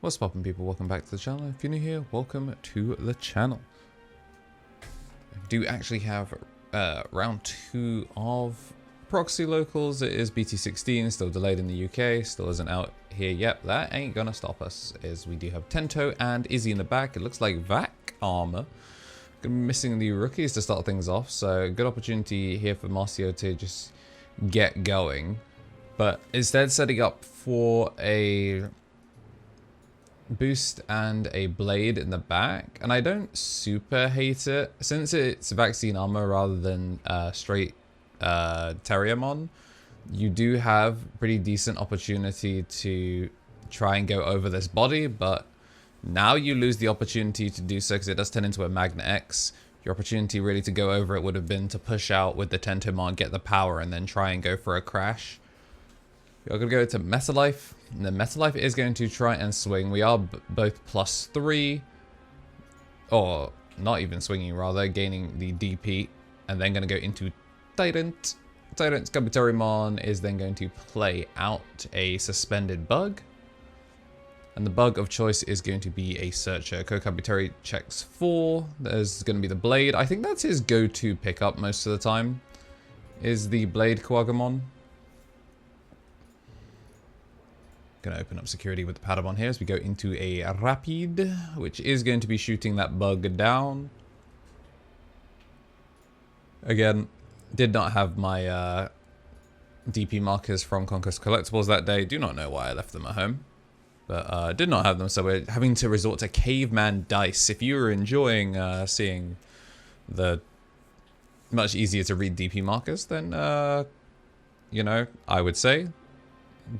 What's poppin', people? Welcome back to the channel. If you're new here, welcome to the channel. We do actually have round 2 of Proxy locals. It is BT16, still delayed in the UK, still isn't out here yet. That ain't gonna stop us, as we do have Tento and Izzy in the back. It looks like Vac Armour. Gonna be missing the rookies to start things off, so good opportunity here for Marcio to just get going. But instead setting up for a boost and a blade in the back, and I don't super hate it since it's vaccine armor rather than straight terriermon. You do have pretty decent opportunity to try and go over this body, but now you lose the opportunity to do so because it does turn into a Magna X. Your opportunity really to go over it would have been to push out with the Tentomon, get the power, and then try and go for a crash. You're going to go to Metalife, and then Metalife is going to try and swing. We are both +3, or not even swinging, rather, gaining the DP, and then going to go into Tyrant. TyrantKabuterimon is then going to play out a suspended bug, and the bug of choice is going to be a Searcher. KnTElixar checks 4, there's going to be the Blade. I think that's his go-to pickup most of the time, is the Blade Quagamon. Going to open up security with the Patamon here as we go into a Rapid, which is going to be shooting that bug down. Again, did not have my DP markers from Conquest Collectibles that day. Do not know why I left them at home, but did not have them, so we're having to resort to Caveman Dice. If you were enjoying seeing the much easier to read DP markers, then, you know, I would say,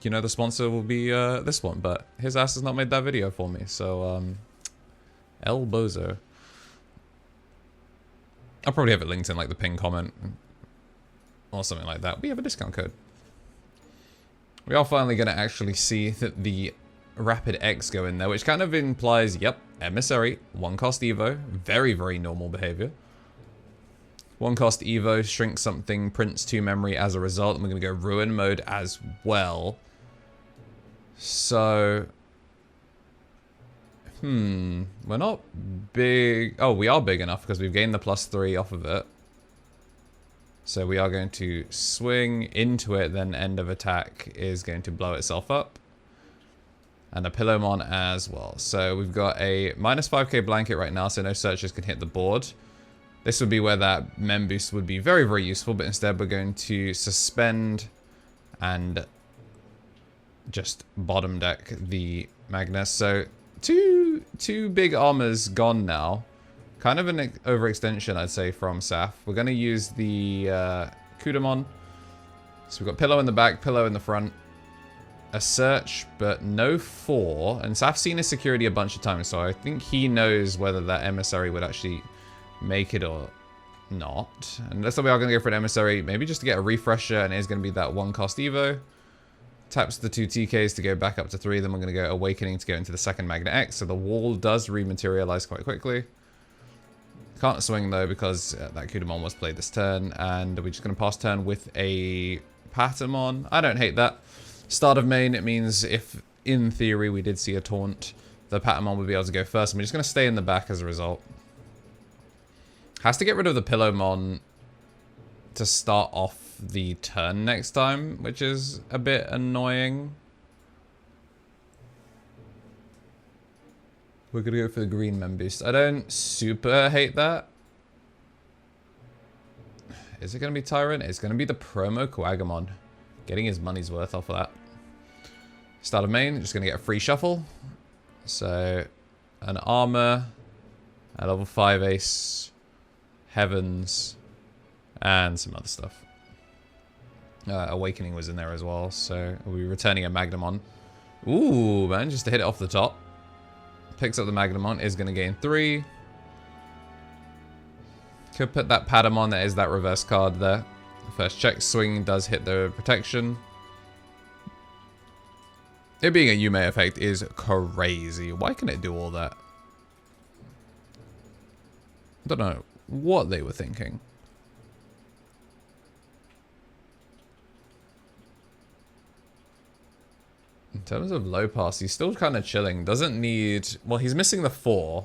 you know, the sponsor will be this one, but his ass has not made that video for me, so El Bozo. I'll probably have it linked in like the pinned comment or something like that. We have a discount code. We are finally going to actually see that the Rapid X go in there, which kind of implies, yep, Emissary, 1 cost Evo, very, very normal behavior. 1 cost Evo, shrink something, prints 2 memory as a result, and we're going to go Ruin mode as well. So, we're not big. Oh, we are big enough because we've gained the +3 off of it. So we are going to swing into it, then end of attack is going to blow itself up. And a Pillowmon as well. So we've got a -5k blanket right now, so no searchers can hit the board. This would be where that mem boost would be very, very useful, but instead we're going to suspend and just bottom deck the Magnus. So two big armors gone now. Kind of an overextension, I'd say, from Saf. We're going to use the Kudamon. So we've got Pillow in the back, Pillow in the front. A search, but no 4. And Saf's seen his security a bunch of times, so I think he knows whether that Emissary would actually make it or not. And that's why we are going to go for an Emissary, maybe just to get a refresher, and it is going to be that 1 cost Evo. Taps the 2 TKs to go back up to 3, then we're going to go Awakening to go into the second Magna X, so the wall does rematerialize quite quickly. Can't swing though because that Kudamon was played this turn, and we're just going to pass turn with a Patamon. I don't hate that. Start of main, it means if, in theory, we did see a taunt, the Patamon would be able to go first, and we're just going to stay in the back as a result. Has to get rid of the Pillowmon to start off the turn next time, which is a bit annoying. We're going to go for the green mem boost. I don't super hate that. Is it going to be Tyrant? It's going to be the promo Quagamon. Getting his money's worth off of that. Start of main, just going to get a free shuffle. So, an Armour, a level 5 ace, Heavens, and some other stuff. Awakening was in there as well, so we'll be returning a Magnamon. Ooh, man, just to hit it off the top. Picks up the Magnamon, is going to gain 3. Could put that Patamon, that is that reverse card there. First check swing does hit the protection. It being a Yume effect is crazy. Why can it do all that? I don't know what they were thinking. In terms of low pass, he's still kind of chilling. Doesn't need... Well, he's missing the 4.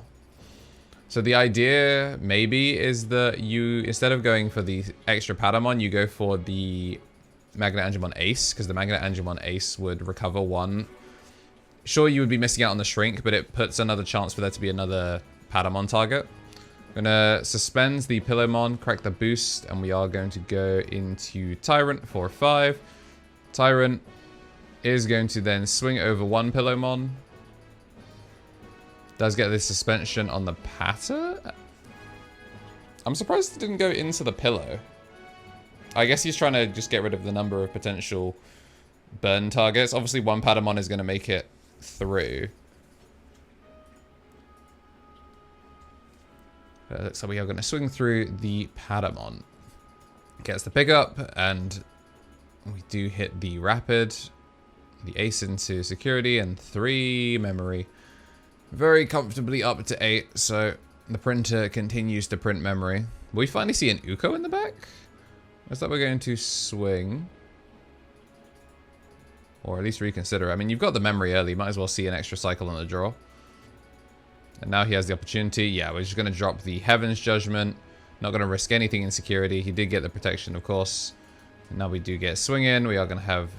So the idea, maybe, is that you, instead of going for the extra Patamon, you go for the Magnet Angemon Ace, because the Magnet Angemon Ace would recover 1. Sure, you would be missing out on the Shrink, but it puts another chance for there to be another Patamon target. Gonna suspend the Pillowmon, crack the boost, and we are going to go into Tyrant for 5. Tyrant is going to then swing over 1 Pillowmon. Does get this suspension on the Patter. I'm surprised it didn't go into the Pillow. I guess he's trying to just get rid of the number of potential burn targets. Obviously, 1 Patamon is going to make it through. So we are going to swing through the Patamon. Gets the pickup, and we do hit the Rapid. The Ace into security, and 3 memory. Very comfortably up to 8, so the printer continues to print memory. Will we finally see an Uko in the back? Looks like we're going to swing. Or at least reconsider. I mean, you've got the memory early. Might as well see an extra cycle on the draw. And now he has the opportunity. Yeah, we're just going to drop the Heaven's Judgment. Not going to risk anything in security. He did get the protection, of course. And now we do get swing in. We are going to have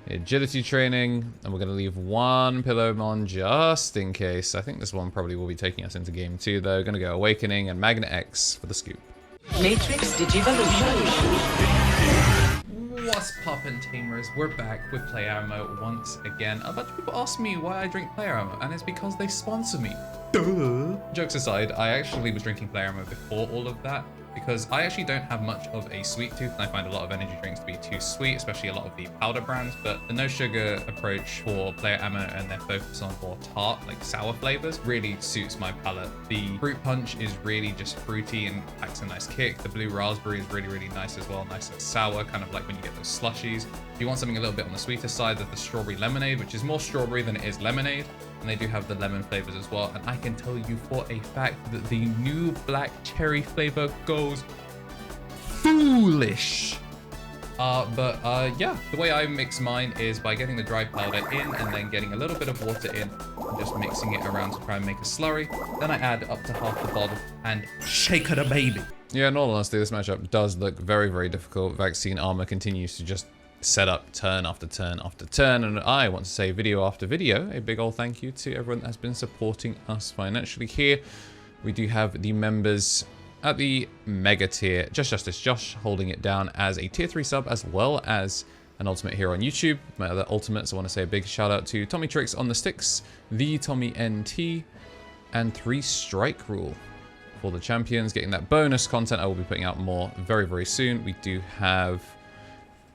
agility training. And we're going to leave 1 Pillowmon just in case. I think this one probably will be taking us into game 2, though. Going to go Awakening and Magnet X for the scoop. Matrix Digivolution. What's poppin', Tamers? We're back with Player Armour once again. A bunch of people ask me why I drink Player Armour, and it's because they sponsor me. Duh. Jokes aside, I actually was drinking Player Armour before all of that, because I actually don't have much of a sweet tooth, and I find a lot of energy drinks to be too sweet, especially a lot of the powder brands. But the no sugar approach for Player Armour and their focus on more tart, like sour flavors, really suits my palate. The fruit punch is really just fruity and packs a nice kick. The blue raspberry is really, really nice as well, nice and sour, kind of like when you get those slushies. If you want something a little bit on the sweeter side, there's the strawberry lemonade, which is more strawberry than it is lemonade. And they do have the lemon flavors as well. And I can tell you for a fact that the new black cherry flavor goes foolish. Yeah, the way I mix mine is by getting the dry powder in and then getting a little bit of water in and just mixing it around to try and make a slurry. Then I add up to half the bottle and shake it a baby. Yeah, in all honesty, this matchup does look very, very difficult. Vaccine Armor continues to just set up turn after turn after turn, and I want to say video after video, a big old thank you to everyone that has been supporting us financially here. We do have the members at the mega tier, Justice Josh holding it down as a tier 3 sub, as well as an ultimate here on YouTube. My other ultimates, I want to say a big shout out to Tommy Tricks on the sticks, the Tommy NT, and 3 Strike Rule for the champions, getting that bonus content. I will be putting out more very, very soon. We do have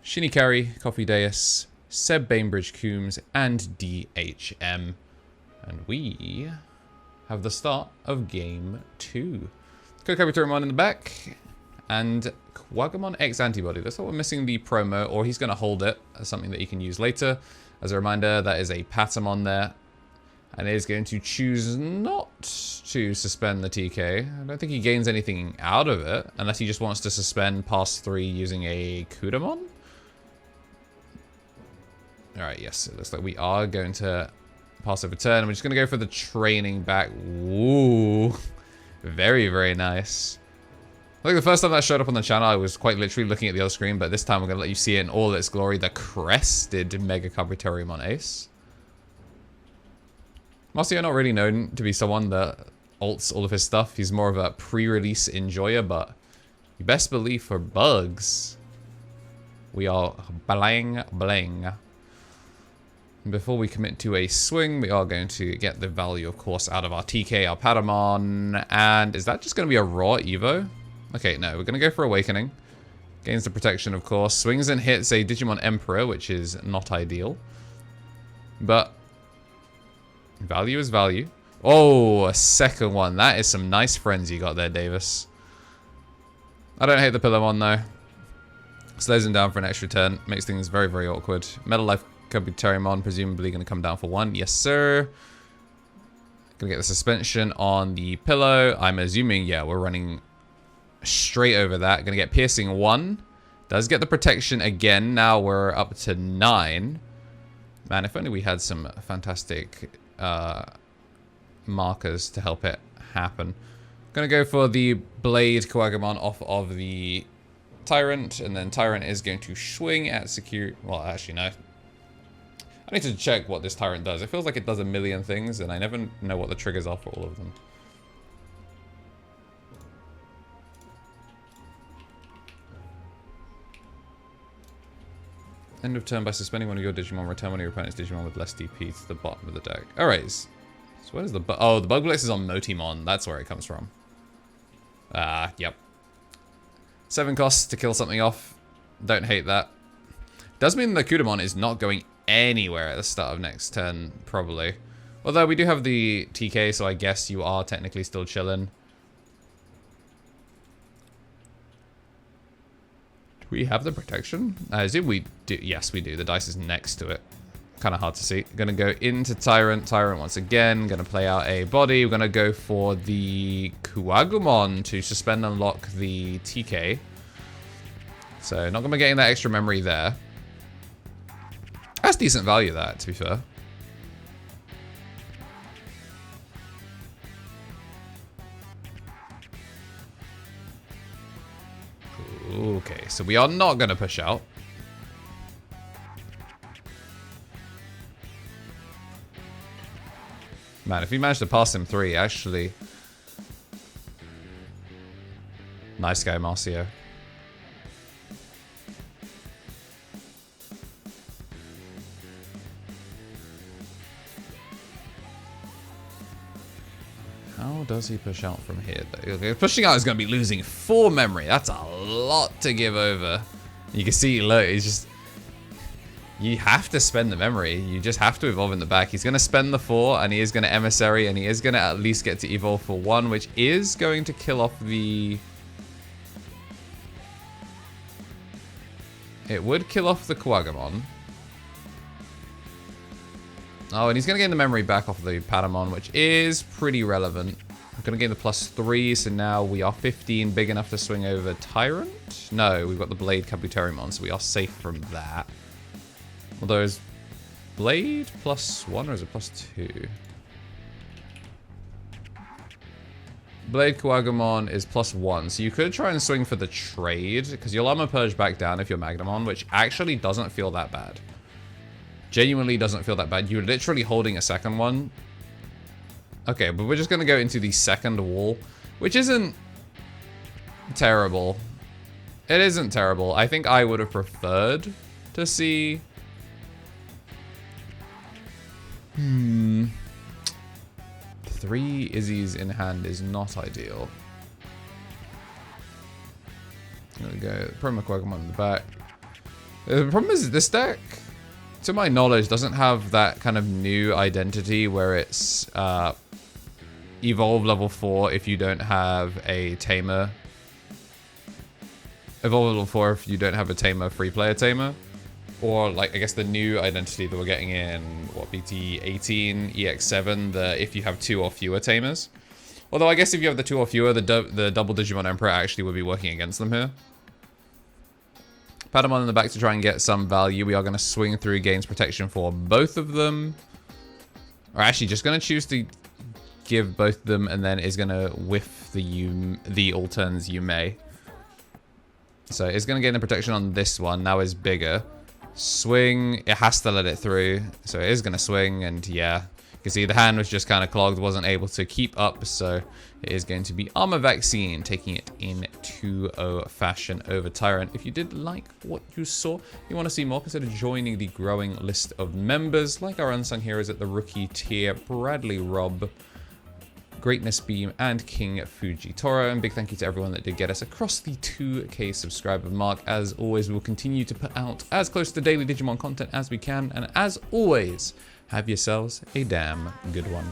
Shinny Carey, Coffee Deus, Seb Bainbridge Coombs, and DHM. And we have the start of game 2. KnTElixar in the back, and Quagamon X Antibody. Looks like we're missing the promo, or he's going to hold it as something that he can use later. As a reminder, that is a Patamon there. And is going to choose not to suspend the TK. I don't think he gains anything out of it, unless he just wants to suspend past 3 using a Kudamon. Alright, yes, it looks like we are going to pass over turn. We're just going to go for the training back. Ooh, very, very nice. I think the first time that showed up on the channel, I was quite literally looking at the other screen, but this time we're going to let you see it in all its glory. The crested Mega KnTElixar Ace. Marcio not really known to be someone that ults all of his stuff. He's more of a pre-release enjoyer, but you best believe for bugs, we are blang blang. Before we commit to a swing, we are going to get the value, of course, out of our TK, our Patamon. And is that just going to be a raw Evo? Okay, no, we're going to go for Awakening. Gains the protection, of course. Swings and hits a Digimon Emperor, which is not ideal. But value is value. Oh, a second one. That is some nice friends you got there, Davis. I don't hate the Pillowmon, though. Slows him down for an extra turn. Makes things very, very awkward. Metal Life KnTElixar, presumably going to come down for 1. Yes, sir. Going to get the suspension on the pillow. I'm assuming, yeah, we're running straight over that. Going to get piercing 1. Does get the protection again. Now we're up to 9. Man, if only we had some fantastic markers to help it happen. Gonna go for the Blade Kabuterimon off of the Tyrant, and then Tyrant is going to swing at secure. Well, actually, no. I need to check what this Tyrant does. It feels like it does a million things, and I never know what the triggers are for all of them. End of turn by suspending one of your Digimon. Return one of your opponent's Digimon with less DP to the bottom of the deck. Alright. So where's the oh, the Bug Blitz is on Motimon. That's where it comes from. Yep. 7 costs to kill something off. Don't hate that. Does mean the Kudamon is not going anywhere at the start of next turn, probably. Although we do have the TK, so I guess you are technically still chilling. Do we have the protection? As if we do. Yes, we do. The dice is next to it. Kind of hard to see. Gonna go into Tyrant. Tyrant once again. Gonna play out a body. We're gonna go for the Kuwagumon to suspend and lock the TK. So not gonna be getting that extra memory there. That's decent value, that, to be fair. Okay, so we are not gonna push out. Man, if we manage to pass him 3, actually. Nice guy, Marcio. How does he push out from here, though? Okay, pushing out is going to be losing 4 memory. That's a lot to give over. You can see, look, he's just... You have to spend the memory. You just have to evolve in the back. He's going to spend the 4, and he is going to emissary, and he is going to at least get to evolve for 1, which is going to kill off the... It would kill off the Kuwagumon. Oh, and he's going to gain the memory back off the Patamon, which is pretty relevant. I'm going to gain the +3, so now we are 15, big enough to swing over Tyrant. No, we've got the Blade Kabuterimon, so we are safe from that. Although, is Blade +1 or is it +2? Blade Kuwagumon is +1, so you could try and swing for the trade, because you'll Armor Purge back down if you're Magnamon, which actually doesn't feel that bad. Genuinely doesn't feel that bad. You're literally holding a second one. Okay, but we're just going to go into the second wall, which isn't terrible. It isn't terrible. I think I would have preferred to see... 3 Izzy's in hand is not ideal. There we go. Promo Kuwagumon in the back. The problem is this deck, to my knowledge, doesn't have that kind of new identity where it's evolve level 4 if you don't have a tamer. Evolve level 4 if you don't have a tamer, free player tamer. Or, like, I guess the new identity that we're getting in, what, BT 18, EX7, the if you have 2 or fewer tamers. Although, I guess if you have the 2 or fewer, the double Digimon Emperor actually would be working against them here. Patamon in the back to try and get some value. We are going to swing through, gains protection for both of them. Or actually, just going to choose to give both of them, and then is going to whiff the all turns you may. So it's going to gain the protection on this one. Now is bigger. Swing, it has to let it through, so it is going to swing, and yeah, you can see the hand was just kind of clogged, wasn't able to keep up, so it is going to be Armor Vaccine, taking it in 2-0 fashion over Tyrant. If you did like what you saw, you want to see more, consider joining the growing list of members, like our unsung heroes at the rookie tier, Bradley Robb, Greatness Beam, and King Fujitoro. And big thank you to everyone that did get us across the 2K subscriber mark. As always, we'll continue to put out as close to daily Digimon content as we can. And as always, have yourselves a damn good one.